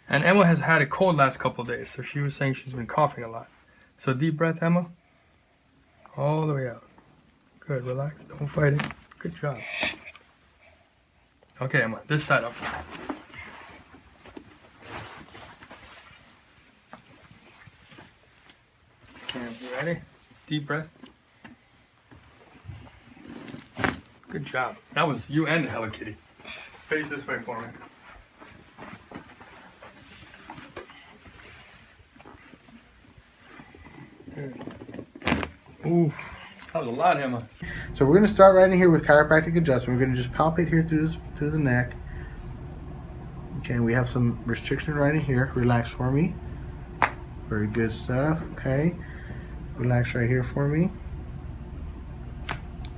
And Emma has had a cold last couple of days, so she was saying she's been coughing a lot. So deep breath, Emma. All the way out. Good, relax, don't fight it. Good job. Okay, Emma, this side up. Okay, you ready? Deep breath. Good job. That was you and the Hello Kitty. Face this way for me. Good. Ooh, that was a lot, Emma. So we're going to start right in here with chiropractic adjustment. We're going to just palpate here through the neck. Okay, and we have some restriction right in here. Relax for me. Very good stuff. Okay. Relax right here for me.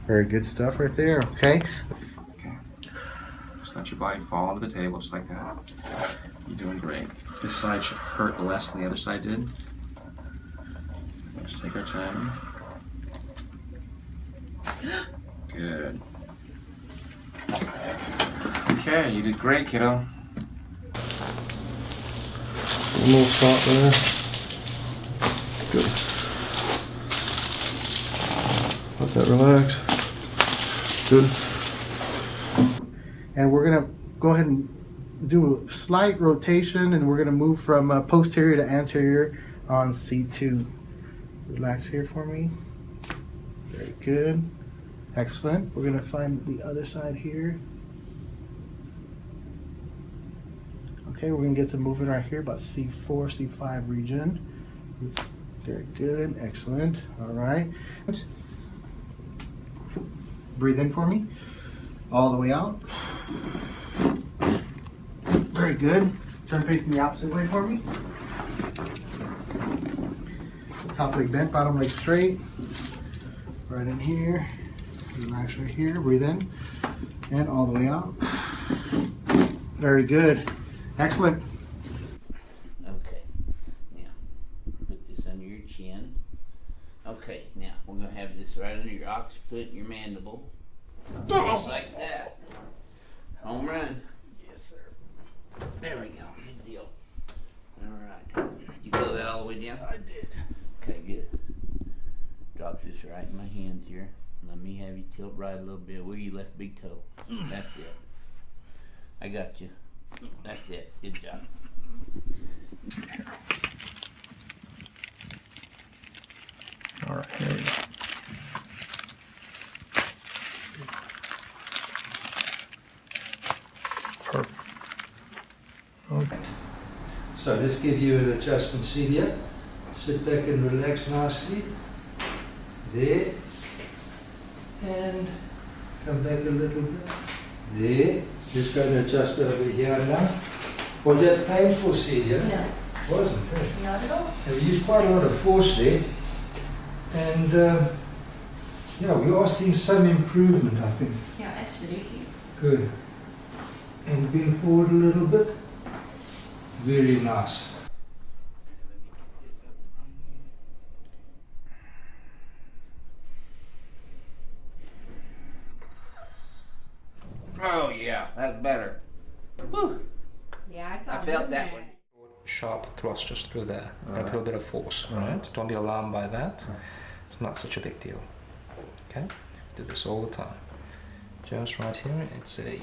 Very good stuff right there. Okay. Okay. Just let your body fall onto the table just like that. You're doing great. This side should hurt less than the other side did. Let's take our time. Good. Okay, you did great, kiddo. One little spot there. Good. Let that relax. Good. And we're going to go ahead and do a slight rotation, and we're going to move from posterior to anterior on C2. Relax here for me. Very good. Excellent. We're going to find the other side here. Okay, we're going to get some movement right here, about C4, C5 region. Very good. Excellent. All right. Breathe in for me. All the way out. Very good. Turn facing the opposite way for me. Top leg bent, bottom leg straight. Right in here. Relax right here. Breathe in. And all the way out. Very good. Excellent. Okay. Now, put this under your chin. Okay, now we're going to have this right under your occiput and your mandible. Just like that. Home run. Yes, sir. There we go. Good deal. All right. You feel that all the way down? I did. Okay, good. Drop this right in my hands here. Let me have you tilt right a little bit. Where you left big toe. That's it. I got you. That's it. Good job. All right, here we go. Perfect. Okay. So let's give you an adjustment seat here. Sit back and relax nicely. There. And come back a little bit. There. Just going to adjust over here now. Was that painful, Celia? No. Wasn't it? Not at all. And we used quite a lot of force there. And yeah, we are seeing some improvement, I think. Yeah, absolutely. Good. And bring forward a little bit. Very nice. Oh, yeah. That's better. Woo. Yeah, I saw I felt that one. Sharp thrust just through there. Don't feel a bit of force. Right? Don't be alarmed by that. It's not such a big deal. Okay? Do this all the time. Just right here. It's a